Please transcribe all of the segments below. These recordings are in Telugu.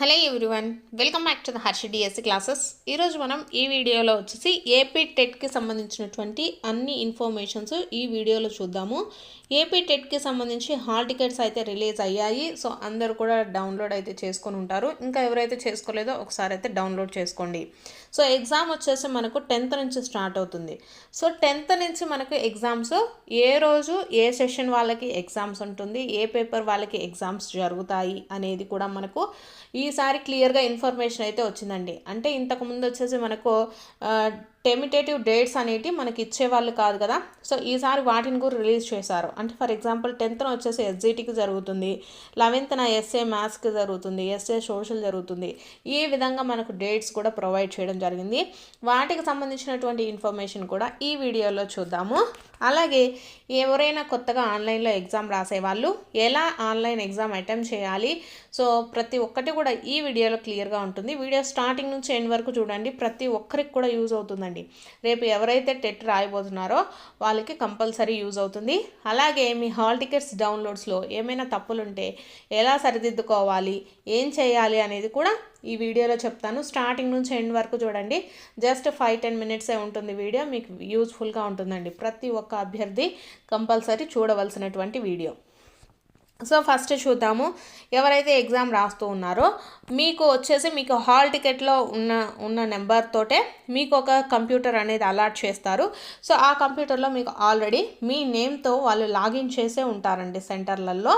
Hello everyone, welcome back to the Harsha DSC classes. ఈరోజు మనం ఈ వీడియోలో వచ్చేసి ఏపీ టెట్కి సంబంధించినటువంటి అన్ని ఇన్ఫర్మేషన్స్ ఈ వీడియోలో చూద్దాము. ఏపీ టెట్కి సంబంధించి హాల్ టికెట్స్ అయితే రిలీజ్ అయ్యాయి. సో అందరూ కూడా డౌన్లోడ్ అయితే చేసుకొని ఉంటారు. ఇంకా ఎవరైతే చేసుకోలేదో ఒకసారి అయితే డౌన్లోడ్ చేసుకోండి. సో ఎగ్జామ్ వచ్చేసి మనకు 10th నుంచి స్టార్ట్ అవుతుంది. సో 10th నుంచి మనకు ఎగ్జామ్స్ ఏ రోజు ఏ సెషన్ వాళ్ళకి ఎగ్జామ్స్ ఉంటుంది, ఏ పేపర్ వాళ్ళకి ఎగ్జామ్స్ జరుగుతాయి అనేది కూడా మనకు ఈసారి క్లియర్గా ఇన్ఫర్మేషన్ అయితే వచ్చిందండి. అంటే ఇంతకుముందు వచ్చేసి మనకు టెమిటేటివ్ డేట్స్ అనేవి మనకి ఇచ్చేవాళ్ళు కాదు కదా. సో ఈసారి వాటిని కూడా రిలీజ్ చేశారు. అంటే ఫర్ ఎగ్జాంపుల్ 10th వచ్చేసి ఎస్జిటికి జరుగుతుంది, 11th ఎస్ఏ మ్యాథ్స్కి జరుగుతుంది, ఎస్ఏ సోషల్ జరుగుతుంది. ఈ విధంగా మనకు డేట్స్ కూడా ప్రొవైడ్ చేయడం జరిగింది. వాటికి సంబంధించినటువంటి ఇన్ఫర్మేషన్ కూడా ఈ వీడియోలో చూద్దాము. అలాగే ఎవరైనా కొత్తగా ఆన్లైన్లో ఎగ్జామ్ రాసేవాళ్ళు ఎలా ఆన్లైన్ ఎగ్జామ్ అటెంప్ట్ చేయాలి, సో ప్రతి ఒక్కటి కూడా ఈ వీడియోలో క్లియర్గా ఉంటుంది. వీడియో స్టార్టింగ్ నుంచి ఎండ్ వరకు చూడండి, ప్రతి ఒక్కరికి కూడా యూజ్ అవుతుందండి. రేపు ఎవరైతే టెట్ రాయబోతున్నారో వాళ్ళకి కంపల్సరీ యూజ్ అవుతుంది. అలాగే మీ హాల్ టికెట్స్ డౌన్లోడ్స్లో ఏమైనా తప్పులుంటే ఎలా సరిదిద్దుకోవాలి, ఏం చేయాలి అనేది కూడా ఈ వీడియోలో చెప్తాను. స్టార్టింగ్ నుంచి ఎండ్ వరకు చూడండి. జస్ట్ 5-10 మినిట్సే ఉంటుంది వీడియో, మీకు యూజ్ఫుల్గా ఉంటుందండి. ప్రతి ఒక్క అభ్యర్థి కంపల్సరీ చూడవలసినటువంటి వీడియో. సో ఫస్ట్ చూద్దాము. ఎవరైతే ఎగ్జామ్ రాస్తూ ఉన్నారో మీకు వచ్చేసి మీకు హాల్ టికెట్లో ఉన్న నెంబర్ తోటే మీకు ఒక కంప్యూటర్ అనేది అలాట్ చేస్తారు. సో ఆ కంప్యూటర్లో మీకు ఆల్రెడీ మీ నేమ్తో వాళ్ళు లాగిన్ చేసే ఉంటారండి సెంటర్లలో.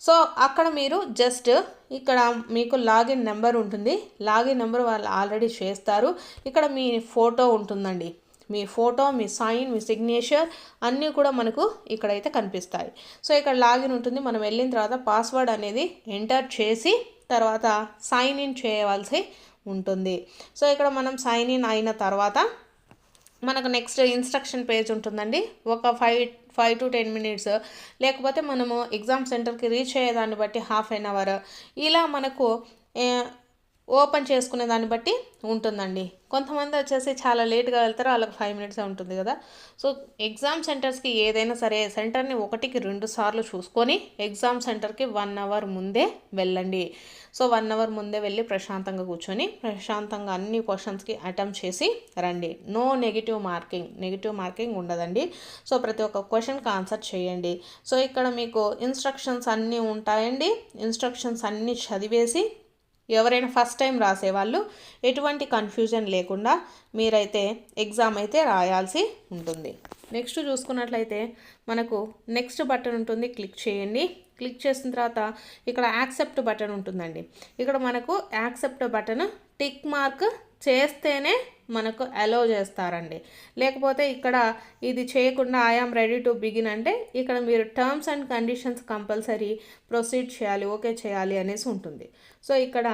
సో అక్కడ మీరు జస్ట్ ఇక్కడ మీకు లాగిన్ నెంబర్ ఉంటుంది, లాగిన్ నెంబర్ వాళ్ళు ఆల్రెడీ చేస్తారు. ఇక్కడ మీ ఫోటో ఉంటుందండి, మీ ఫోటో, మీ సైన్, మీ సిగ్నేచర్ అన్నీ కూడా మనకు ఇక్కడైతే కనిపిస్తాయి. సో ఇక్కడ లాగిన్ ఉంటుంది. మనం వెళ్ళిన తర్వాత పాస్వర్డ్ అనేది ఎంటర్ చేసి తర్వాత సైన్ ఇన్ చేయవలసి ఉంటుంది. సో ఇక్కడ మనం సైన్ ఇన్ అయిన తర్వాత మనకు నెక్స్ట్ ఇన్స్ట్రక్షన్ పేజ్ ఉంటుందండి. ఒక 5 to 10 మినిట్స్, లేకపోతే మనము ఎగ్జామ్ సెంటర్కి రీచ్ అయ్యేదాన్ని బట్టి ½ an hour ఇలా మనకు ఓపెన్ చేసుకునే దాన్ని బట్టి ఉంటుందండి. కొంతమంది వచ్చేసి చాలా లేట్గా వెళ్తారో వాళ్ళకి 5 minutes ఉంటుంది కదా. సో ఎగ్జామ్ సెంటర్స్కి ఏదైనా సరే సెంటర్ని 1కి 2 సార్లు చూసుకొని ఎగ్జామ్ సెంటర్కి 1 hour ముందే వెళ్ళండి. సో 1 hour ముందే వెళ్ళి ప్రశాంతంగా కూర్చొని ప్రశాంతంగా అన్ని క్వశ్చన్స్కి అటెంప్ట్ చేసి రండి. నో నెగిటివ్ మార్కింగ్ ఉండదండి. సో ప్రతి ఒక్క క్వశ్చన్కి ఆన్సర్ చేయండి. సో ఇక్కడ మీకు ఇన్స్ట్రక్షన్స్ అన్నీ ఉంటాయండి. ఇన్స్ట్రక్షన్స్ అన్నీ చదివేసి ఎవరైనా ఫస్ట్ టైం రాసేవాళ్ళు ఎటువంటి కన్ఫ్యూజన్ లేకుండా మీరైతే ఎగ్జామ్ అయితే రాయాల్సి ఉంటుంది. నెక్స్ట్ చూసుకున్నట్లయితే మనకు నెక్స్ట్ బటన్ ఉంటుంది, క్లిక్ చేయండి. క్లిక్ చేసిన తర్వాత ఇక్కడ యాక్సెప్ట్ బటన్ ఉంటుందండి. ఇక్కడ మనకు యాక్సెప్ట్ బటన్ టిక్ మార్క్ చేస్తేనే మనకు అలో చేస్తారండి. లేకపోతే ఇక్కడ ఇది చేయకుండా ఐఆమ్ రెడీ టు బిగిన్ అంటే ఇక్కడ మీరు terms and conditions compulsory proceed చేయాలి, ఓకే చేయాలి అనేసి ఉంటుంది. సో ఇక్కడ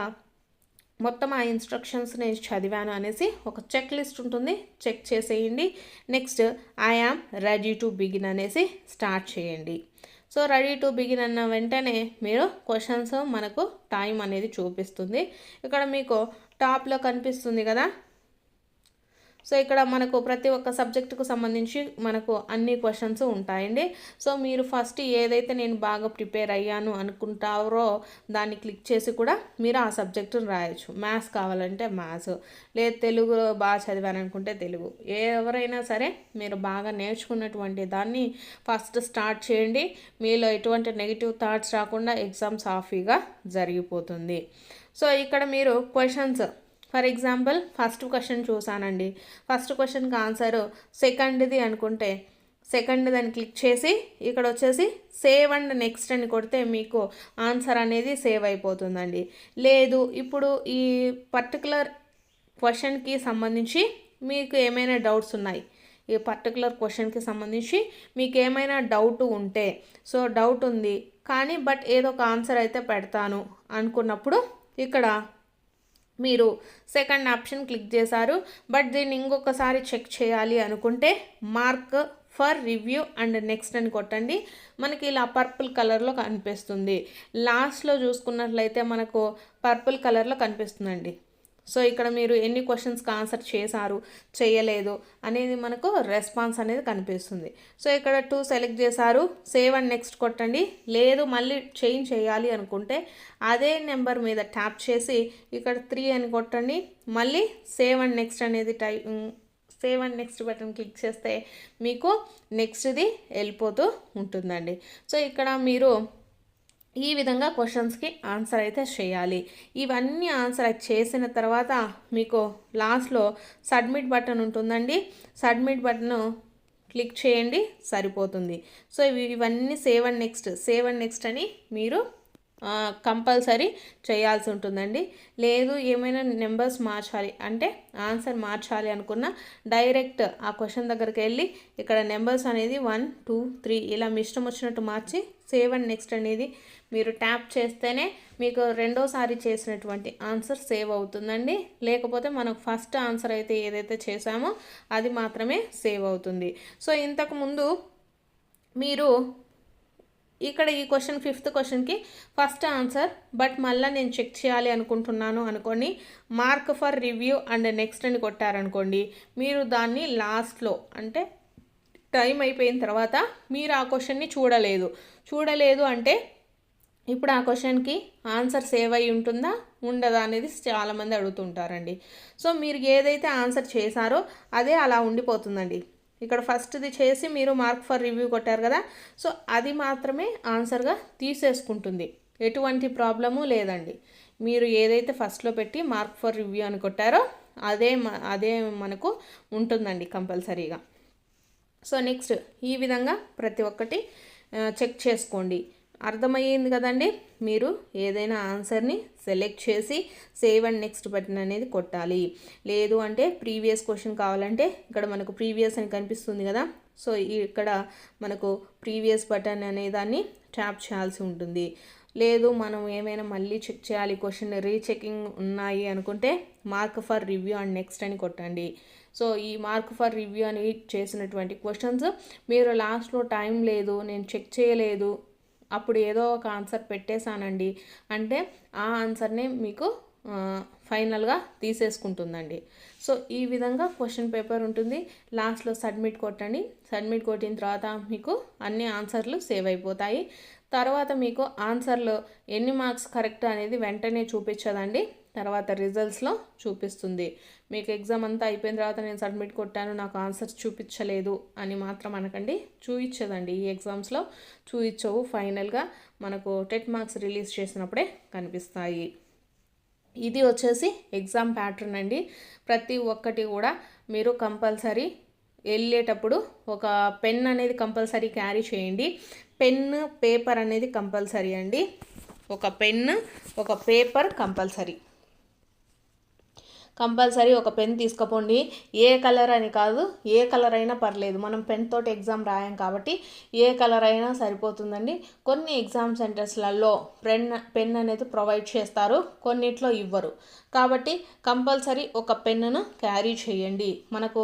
మొత్తం ఆ ఇన్స్ట్రక్షన్స్ నేను చదివాను అనేసి ఒక చెక్ లిస్ట్ ఉంటుంది, చెక్ చేసేయండి. Next I am ready to begin అనేసి స్టార్ట్ చేయండి. సో రెడీ టు బిగిన్ అన్న వెంటనే మీరు క్వశ్చన్స్ మనకు టైం అనేది చూపిస్తుంది. ఇక్కడ మీకు టాప్లో కనిపిస్తుంది కదా. సో ఇక్కడ మనకు ప్రతి ఒక్క సబ్జెక్టుకు సంబంధించి మనకు అన్ని క్వశ్చన్స్ ఉంటాయండి. సో మీరు ఫస్ట్ ఏదైతే నేను బాగా ప్రిపేర్ అయ్యాను అనుకుంటారో దాన్ని క్లిక్ చేసి కూడా మీరు ఆ సబ్జెక్టును రాయొచ్చు. మ్యాథ్స్ కావాలంటే మ్యాథ్స్, లేదు తెలుగు బాగా చదివాను అనుకుంటే తెలుగు, ఎవరైనా సరే మీరు బాగా నేర్చుకున్నటువంటి దాన్ని ఫస్ట్ స్టార్ట్ చేయండి. మీలో ఎటువంటి నెగిటివ్ థాట్స్ రాకుండా ఎగ్జామ్ సాఫీగా జరిగిపోతుంది. సో ఇక్కడ మీరు questions for example first question చూసానండి. ఫస్ట్ క్వశ్చన్కి ఆన్సర్ సెకండ్ది అనుకుంటే సెకండ్ దాన్ని క్లిక్ చేసి ఇక్కడ వచ్చేసి సేవ్ అండ్ నెక్స్ట్ అని కొడితే మీకు ఆన్సర్ అనేది సేవ్ అయిపోతుందండి. లేదు ఇప్పుడు ఈ పర్టికులర్ క్వశ్చన్కి సంబంధించి మీకు ఏమైనా డౌట్స్ ఉన్నాయి, ఈ పర్టికులర్ క్వశ్చన్కి సంబంధించి మీకు ఏమైనా డౌట్ ఉంటే, సో డౌట్ ఉంది కానీ బట్ ఏదో ఒక ఆన్సర్ అయితే పెడతాను అనుకున్నప్పుడు ఇక్కడ మీరు సెకండ్ ఆప్షన్ క్లిక్ చేశారు. బట్ దీన్ని ఇంకొకసారి చెక్ చేయాలి అనుకుంటే mark for review and next అని కొట్టండి. మనకి ఇలా పర్పుల్ కలర్లో కనిపిస్తుంది. లాస్ట్లో చూసుకున్నట్లయితే మనకు పర్పుల్ కలర్లో కనిపిస్తుందండి. సో ఇక్కడ మీరు ఎన్ని క్వశ్చన్స్కి ఆన్సర్ చేశారు చేయలేదు అనేది మనకు రెస్పాన్స్ అనేది కనిపిస్తుంది. సో ఇక్కడ 2 సెలెక్ట్ చేశారు, సేవ్ అండ్ నెక్స్ట్ కొట్టండి. లేదు మళ్ళీ చేంజ్ చేయాలి అనుకుంటే అదే నెంబర్ మీద ట్యాప్ చేసి ఇక్కడ 3 అని కొట్టండి. మళ్ళీ సేవ్ అండ్ నెక్స్ట్ అనేది save and next button click చేస్తే మీకు నెక్స్ట్ది వెళ్ళిపోతూ ఉంటుందండి. సో ఇక్కడ మీరు ఈ విధంగా క్వశ్చన్స్కి ఆన్సర్ అయితే చేయాలి. ఇవన్నీ ఆన్సర్ చేసిన తర్వాత మీకు లాస్ట్లో సబ్మిట్ బటన్ ఉంటుందండి. సబ్మిట్ బటన్ క్లిక్ చేయండి, సరిపోతుంది. సో ఇవన్నీ సేవ్ అండ్ నెక్స్ట్ అని మీరు కంపల్సరీ చేయాల్సి ఉంటుందండి. లేదు ఏమైనా నెంబర్స్ మార్చాలి అంటే ఆన్సర్ మార్చాలి అనుకున్న డైరెక్ట్ ఆ క్వశ్చన్ దగ్గరికి వెళ్ళి ఇక్కడ నెంబర్స్ అనేది 1 2 3 ఇలా మీ ఇష్టం వచ్చినట్టు మార్చి సేవ్ అండ్ నెక్స్ట్ అనేది మీరు ట్యాప్ చేస్తేనే మీకు రెండోసారి చేసినటువంటి ఆన్సర్ సేవ్ అవుతుందండి. లేకపోతే మనకు ఫస్ట్ ఆన్సర్ అయితే ఏదైతే చేసామో అది మాత్రమే సేవ్ అవుతుంది. సో ఇంతకుముందు మీరు ఇక్కడ ఈ క్వశ్చన్ 5th క్వశ్చన్కి ఫస్ట్ ఆన్సర్ బట్ మళ్ళీ నేను చెక్ చేయాలి అనుకుంటున్నాను అనుకోండి, mark for review and next అని కొట్టారనుకోండి, మీరు దాన్ని లాస్ట్లో అంటే టైం అయిపోయిన తర్వాత మీరు ఆ క్వశ్చన్ని చూడలేదు అంటే ఇప్పుడు ఆ క్వశ్చన్కి ఆన్సర్ సేవ్ అయి ఉంటుందా ఉండదా అనేది చాలామంది అడుగుతుంటారండి. సో మీరు ఏదైతే ఆన్సర్ చేశారో అదే అలా ఉండిపోతుందండి. ఇక్కడ ఫస్ట్ది చేసి మీరు మార్క్ ఫర్ రివ్యూ కొట్టారు కదా, సో అది మాత్రమే ఆన్సర్గా తీసేసుకుంటుంది. ఎటువంటి ప్రాబ్లము లేదండి. మీరు ఏదైతే ఫస్ట్లో పెట్టి మార్క్ ఫర్ రివ్యూ అని కొట్టారో అదే మనకు ఉంటుందండి కంపల్సరీగా. సో నెక్స్ట్ ఈ విధంగా ప్రతి ఒక్కటి చెక్ చేసుకోండి. అర్థమయ్యింది కదండి. మీరు ఏదైనా ఆన్సర్ని సెలెక్ట్ చేసి సేవ్ అండ్ నెక్స్ట్ బటన్ అనేది కొట్టాలి. లేదు అంటే ప్రీవియస్ క్వశ్చన్ కావాలంటే ఇక్కడ మనకు ప్రీవియస్ అని కనిపిస్తుంది కదా, సో ఇక్కడ మనకు ప్రీవియస్ బటన్ అనే దాన్ని ట్యాప్ చేయాల్సి ఉంటుంది. లేదు మనం ఏమైనా మళ్ళీ చెక్ చేయాలి, క్వశ్చన్ రీచెకింగ్ ఉన్నాయి అనుకుంటే mark for review and next అని కొట్టండి. సో ఈ మార్క్ ఫర్ రివ్యూ అని చేసినటువంటి క్వశ్చన్స్ మీరు లాస్ట్లో టైం లేదు నేను చెక్ చేయలేదు అప్పుడు ఏదో ఒక ఆన్సర్ పెట్టేశానండి అంటే ఆ ఆన్సర్నే మీకు ఫైనల్గా తీసేసుకుంటుందండి. సో ఈ విధంగా క్వశ్చన్ పేపర్ ఉంటుంది. లాస్ట్లో సబ్మిట్ కొట్టండి. సబ్మిట్ కొట్టిన తర్వాత మీకు అన్ని ఆన్సర్లు సేవ్ అయిపోతాయి. తర్వాత మీకు ఆన్సర్లో ఎన్ని మార్క్స్ కరెక్ట్ అనేది వెంటనే చూపించదండి, తర్వాత రిజల్ట్స్లో చూపిస్తుంది. మీకు ఎగ్జామ్ అంతా అయిపోయిన తర్వాత నేను సబ్మిట్ కొట్టాను నాకు ఆన్సర్స్ చూపించలేదు అని మాత్రం అనకండి, చూపించదండి. ఈ ఎగ్జామ్స్లో చూపించవు. ఫైనల్గా మనకు టెట్ మార్క్స్ రిలీజ్ చేసినప్పుడే కనిపిస్తాయి. ఇది వచ్చేసి ఎగ్జామ్ ప్యాటర్న్ అండి. ప్రతి ఒక్కటి కూడా మీరు కంపల్సరీ వెళ్ళేటప్పుడు ఒక పెన్ అనేది కంపల్సరీ క్యారీ చేయండి. పెన్ను పేపర్ అనేది కంపల్సరీ అండి. ఒక పెన్ను ఒక పేపర్ కంపల్సరీ ఒక పెన్ తీసుకుపోండి. ఏ కలర్ అని కాదు, ఏ కలర్ అయినా పర్లేదు. మనం పెన్ తోటి ఎగ్జామ్ రాయం కాబట్టి ఏ కలర్ అయినా సరిపోతుందండి. కొన్ని ఎగ్జామ్ సెంటర్స్లలో పెన్ అనేది ప్రొవైడ్ చేస్తారు, కొన్నిట్లో ఇవ్వరు. కాబట్టి కంపల్సరీ ఒక పెన్నును క్యారీ చేయండి. మనకు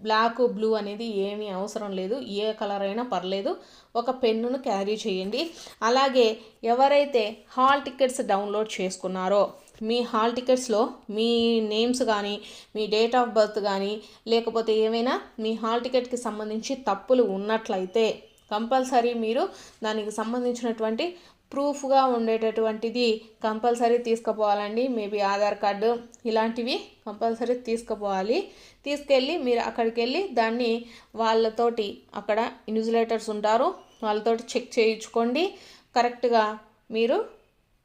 బ్లాక్ బ్లూ అనేది ఏమీ అవసరం లేదు, ఏ కలర్ అయినా పర్లేదు, ఒక పెన్నును క్యారీ చేయండి. అలాగే ఎవరైతే హాల్ టికెట్స్ డౌన్లోడ్ చేసుకున్నారో మీ హాల్ టికెట్స్లో మీ నేమ్స్ కానీ మీ డేట్ ఆఫ్ బర్త్ కానీ లేకపోతే ఏమైనా మీ హాల్ టికెట్కి సంబంధించి తప్పులు ఉన్నట్లయితే కంపల్సరీ మీరు దానికి సంబంధించినటువంటి ప్రూఫ్గా ఉండేటటువంటిది కంపల్సరీ తీసుకుపోవాలండి. మేబీ ఆధార్ కార్డు ఇలాంటివి కంపల్సరీ తీసుకుపోవాలి. తీసుకెళ్ళి మీరు అక్కడికి వెళ్ళి దాన్ని వాళ్ళతోటి అక్కడ ఇన్విజిలేటర్స్ ఉంటారు, వాళ్ళతోటి చెక్ చేయించుకోండి. కరెక్ట్గా మీరు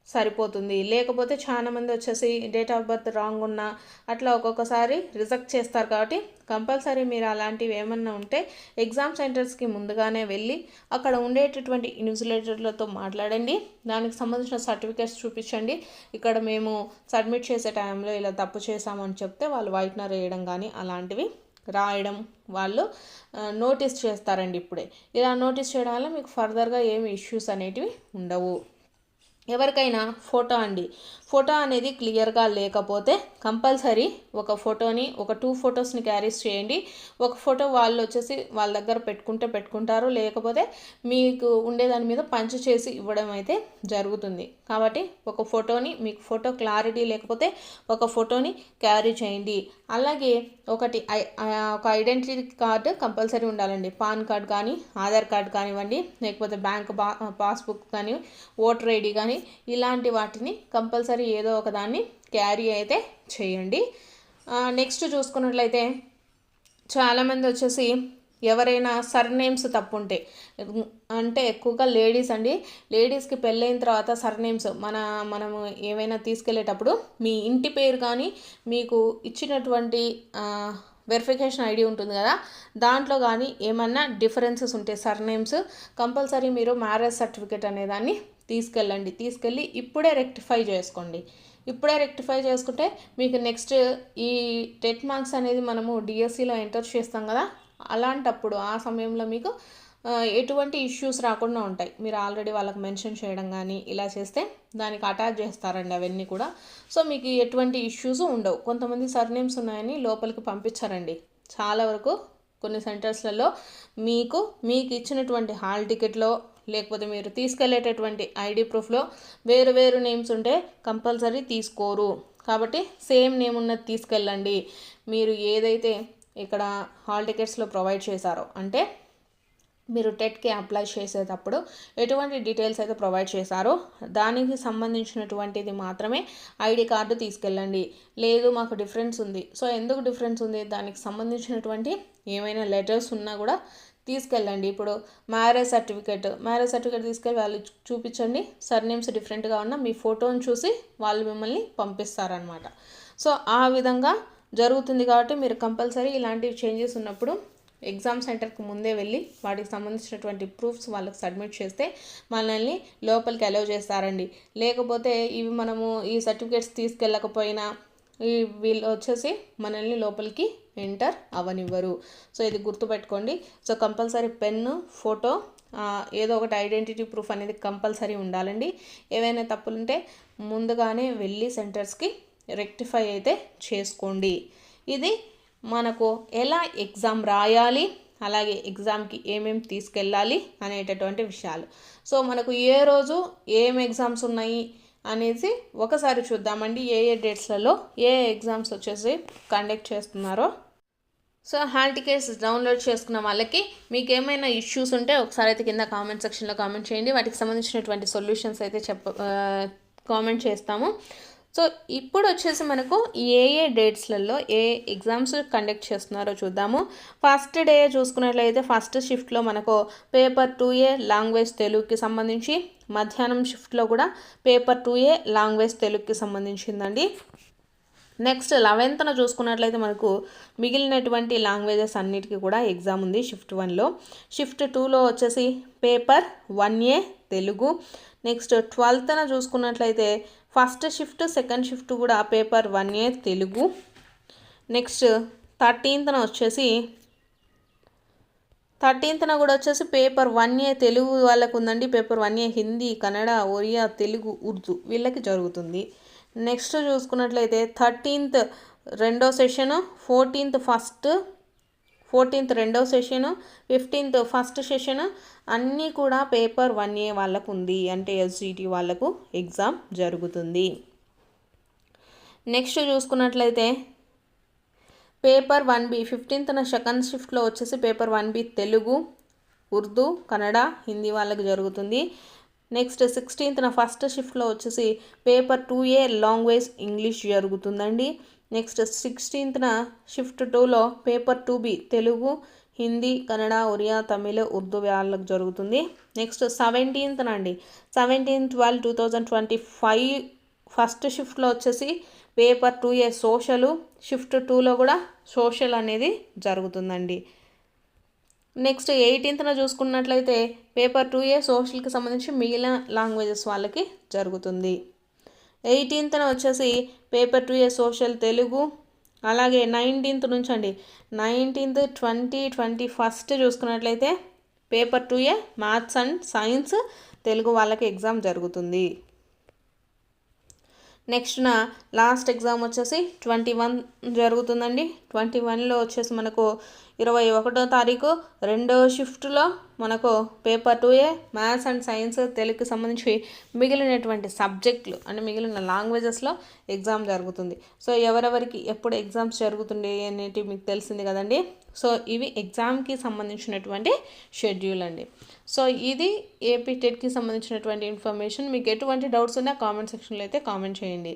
సరిపోతుంది. లేకపోతే చాలామంది వచ్చేసి డేట్ ఆఫ్ బర్త్ రాంగ్ ఉన్నా అట్లా ఒక్కొక్కసారి రిజెక్ట్ చేస్తారు. కాబట్టి కంపల్సరీ మీరు అలాంటివి ఏమన్నా ఉంటే ఎగ్జామ్ సెంటర్స్కి ముందుగానే వెళ్ళి అక్కడ ఉండేటటువంటి ఇన్విజిలేటర్లతో మాట్లాడండి. దానికి సంబంధించిన సర్టిఫికేట్స్ చూపించండి. ఇక్కడ మేము సబ్మిట్ చేసే టైంలో ఇలా తప్పు చేసామని చెప్తే వాళ్ళు వైట్నర్ వేయడం కానీ అలాంటివి రాయడం వాళ్ళు నోటీస్ చేస్తారండి. ఇప్పుడే ఇలా నోటీస్ చేయడం వల్ల మీకు ఫర్దర్గా ఏమి ఇష్యూస్ అనేటివి ఉండవు. ఎవరికైనా ఫోటో అండి, ఫోటో అనేది క్లియర్గా లేకపోతే కంపల్సరీ ఒక ఫోటోని, ఒక 2 ఫొటోస్ని క్యారీస్ చేయండి. ఒక ఫోటో వాళ్ళు వచ్చేసి వాళ్ళ దగ్గర పెట్టుకుంటారు, లేకపోతే మీకు ఉండేదాని మీద పంచ్ చేసి ఇవ్వడం అయితే జరుగుతుంది. కాబట్టి ఒక ఫోటోని, మీకు ఫోటో క్లారిటీ లేకపోతే ఒక ఫోటోని క్యారీ చేయండి. అలాగే ఒక ఐడెంటిటీ కార్డు కంపల్సరీ ఉండాలండి. పాన్ కార్డ్ కానీ, ఆధార్ కార్డ్ కానివ్వండి, లేకపోతే బ్యాంక్ పాస్బుక్ కానీ, ఓటర్ ఐడి కానీ, ఇలాంటి వాటిని కంపల్సరీ ఏదో ఒక దాన్ని క్యారీ అయితే చేయండి. నెక్స్ట్ చూసుకున్నట్లయితే చాలామంది వచ్చేసి ఎవరైనా సర్నేమ్స్ తప్పు ఉంటే, అంటే ఎక్కువగా లేడీస్ అండి, లేడీస్కి పెళ్ళైన తర్వాత సర్నేమ్స్ మనము ఏమైనా తీసుకెళ్ళేటప్పుడు మీ ఇంటి పేరు కానీ, మీకు ఇచ్చినటువంటి వెరిఫికేషన్ ఐడి ఉంటుంది కదా, దాంట్లో కానీ ఏమన్నా డిఫరెన్సెస్ ఉంటే సర్నేమ్స్ కంపల్సరీ మీరు మ్యారేజ్ సర్టిఫికేట్ అనేదాన్ని తీసుకెళ్ళి ఇప్పుడే రెక్టిఫై చేసుకోండి. ఇప్పుడే రెక్టిఫై చేసుకుంటే మీకు నెక్స్ట్ ఈ టెట్ మార్క్స్ అనేది మనము డిఎస్సిలో ఎంటర్ చేస్తాం కదా, అలాంటప్పుడు ఆ సమయంలో మీకు ఎటువంటి ఇష్యూస్ రాకుండా ఉంటాయి. మీరు ఆల్రెడీ వాళ్ళకి మెన్షన్ చేయడం కానీ ఇలా చేస్తే దానికి అటాచ్ చేస్తారండి అవన్నీ కూడా. సో మీకు ఎటువంటి ఇష్యూస్ ఉండవు. కొంతమంది సర్నేమ్స్ ఉన్నాయని లోపలికి పంపించారండి. చాలా వరకు కొన్ని సెంటర్స్లలో మీకు ఇచ్చినటువంటి హాల్ టికెట్లో, లేకపోతే మీరు తీసుకెళ్లేటటువంటి ఐడి ప్రూఫ్లో వేరు నేమ్స్ ఉంటే కంపల్సరీ తీసుకోరు. కాబట్టి సేమ్ నేమ్ ఉన్నది తీసుకెళ్ళండి. మీరు ఏదైతే ఇక్కడ హాల్ టికెట్స్లో ప్రొవైడ్ చేశారో, అంటే మీరు టెట్కి అప్లై చేసేటప్పుడు ఎటువంటి డీటెయిల్స్ అయితే ప్రొవైడ్ చేశారో దానికి సంబంధించినటువంటిది మాత్రమే ఐడి కార్డు తీసుకెళ్ళండి. లేదు మాకు డిఫరెన్స్ ఉంది, సో ఎందుకు డిఫరెన్స్ ఉంది, దానికి సంబంధించినటువంటి ఏమైనా లెటర్స్ ఉన్నా కూడా తీసుకెళ్ళండి. ఇప్పుడు మ్యారేజ్ సర్టిఫికేట్ తీసుకెళ్ళి వాళ్ళు చూపించండి. సర్నేమ్స్ డిఫరెంట్గా ఉన్న మీ ఫోటోని చూసి వాళ్ళు మిమ్మల్ని పంపిస్తారనమాట. సో ఆ విధంగా జరుగుతుంది. కాబట్టి మీరు కంపల్సరీ ఇలాంటి చేంజెస్ ఉన్నప్పుడు ఎగ్జామ్ సెంటర్కి ముందే వెళ్ళి వాటికి సంబంధించినటువంటి ప్రూఫ్స్ వాళ్ళకి సబ్మిట్ చేస్తే మనల్ని లోపలికి అలౌ చేస్తారండి. లేకపోతే ఇవి మనము ఈ సర్టిఫికేట్స్ తీసుకెళ్ళకపోయినా వీళ్ళు వచ్చేసి మనల్ని లోపలికి ఎంటర్ అవ్వనివ్వరు. సో ఇది గుర్తుపెట్టుకోండి. సో కంపల్సరీ పెన్ను, ఫోటో, ఏదో ఒకటి ఐడెంటిటీ ప్రూఫ్ అనేది కంపల్సరీ ఉండాలండి. ఏవైనా తప్పులుంటే ముందుగానే వెళ్ళి సెంటర్స్కి రెక్టిఫై అయితే చేసుకోండి. ఇది మనకు ఎలా ఎగ్జామ్ రాయాలి, అలాగే ఎగ్జామ్కి ఏమేమి తీసుకెళ్ళాలి అనేటటువంటి విషయాలు. సో మనకు ఏ రోజు ఏం ఎగ్జామ్స్ ఉన్నాయి అనేసి ఒకసారి చూద్దామండి. ఏ డేట్స్లలో ఏ ఎగ్జామ్స్ వచ్చేసి కండక్ట్ చేస్తున్నారో. సో హాల్ టికెట్స్ డౌన్లోడ్ చేసుకున్న వాళ్ళకి మీకు ఏమైనా ఇష్యూస్ ఉంటే ఒకసారి అయితే కింద కామెంట్ సెక్షన్లో కామెంట్ చేయండి. వాటికి సంబంధించినటువంటి సొల్యూషన్స్ అయితే కామెంట్ చేస్తాము. సో ఇప్పుడు వచ్చేసి మనకు ఏ డేట్స్లలో ఏ ఎగ్జామ్స్ కండక్ట్ చేస్తున్నారో చూద్దాము. ఫస్ట్ డే చూసుకున్నట్లయితే ఫస్ట్ షిఫ్ట్లో మనకు పేపర్ 2A లాంగ్వేజ్ తెలుగుకి సంబంధించి, మధ్యాహ్నం షిఫ్ట్లో కూడా పేపర్ 2A లాంగ్వేజ్ తెలుగుకి సంబంధించిందండి. నెక్స్ట్ 11th చూసుకున్నట్లయితే మనకు మిగిలినటువంటి లాంగ్వేజెస్ అన్నిటికీ కూడా ఎగ్జామ్ ఉంది షిఫ్ట్ 1లో. షిఫ్ట్ 2లో వచ్చేసి paper 1A Telugu. Next 12th చూసుకున్నట్లయితే ఫస్ట్ షిఫ్ట్, సెకండ్ షిఫ్ట్ కూడా paper 1A Telugu. Next 13th వచ్చేసి కూడా వచ్చేసి పేపర్ 1A తెలుగు వాళ్ళకు ఉందండి. పేపర్ 1A హిందీ, కన్నడ, ఒరియా, తెలుగు, ఉర్దూ వీళ్ళకి జరుగుతుంది. నెక్స్ట్ చూసుకున్నట్లయితే 13th రెండో సెషను, 14th రెండో సెషను, 15th ఫస్ట్ సెషను అన్నీ కూడా పేపర్ 1A వాళ్ళకు ఉంది. అంటే ఎస్జిటి వాళ్ళకు ఎగ్జామ్ జరుగుతుంది. నెక్స్ట్ చూసుకున్నట్లయితే పేపర్ 1B 15th సెకండ్ షిఫ్ట్లో వచ్చేసి పేపర్ 1B తెలుగు, ఉర్దూ, కన్నడ, హిందీ వాళ్ళకి జరుగుతుంది. నెక్స్ట్ 16th ఫస్ట్ షిఫ్ట్లో వచ్చేసి పేపర్ 2A లాంగ్వేజ్ ఇంగ్లీష్ జరుగుతుందండి. నెక్స్ట్ 16th షిఫ్ట్ 2లో పేపర్ 2B తెలుగు, హిందీ, కన్నడ, ఒరియా, తమిళ, ఉర్దూ వాళ్ళకి జరుగుతుంది. నెక్స్ట్ 17th 12/2025 ఫస్ట్ షిఫ్ట్లో వచ్చేసి పేపర్ 2A సోషలు, షిఫ్ట్ 2లో కూడా సోషల్ అనేది జరుగుతుందండి. నెక్స్ట్ 18th చూసుకున్నట్లయితే పేపర్ 2A సోషల్కి సంబంధించి మిగిలిన లాంగ్వేజెస్ వాళ్ళకి జరుగుతుంది. 18th వచ్చేసి పేపర్ 2A సోషల్ తెలుగు. అలాగే 19th నుంచి అండి 19th 2021 చూసుకున్నట్లయితే paper 2A maths and science Telugu వాళ్ళకి ఎగ్జామ్ జరుగుతుంది. నెక్స్ట్ లాస్ట్ ఎగ్జామ్ వచ్చేసి 21 జరుగుతుందండి. 21లో వచ్చేసి మనకు 21వ తారీఖు 2వ షిఫ్ట్లో మనకు paper 2A maths and science తెలుగుకి సంబంధించి మిగిలినటువంటి సబ్జెక్టులు అంటే మిగిలిన లాంగ్వేజెస్లో ఎగ్జామ్ జరుగుతుంది. సో ఎవరెవరికి ఎప్పుడు ఎగ్జామ్స్ జరుగుతుంది అనేది మీకు తెలిసింది కదండి. సో ఇవి ఎగ్జామ్కి సంబంధించినటువంటి షెడ్యూల్ అండి. సో ఇది ఏపీ టెట్కి సంబంధించినటువంటి ఇన్ఫర్మేషన్. మీకు ఎటువంటి డౌట్స్ ఉన్నా కామెంట్ సెక్షన్లో అయితే కామెంట్ చేయండి.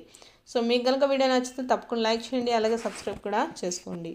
సో మీకు కనుక వీడియో నచ్చితే తప్పకుండా లైక్ చేయండి, అలాగే సబ్స్క్రైబ్ కూడా చేసుకోండి.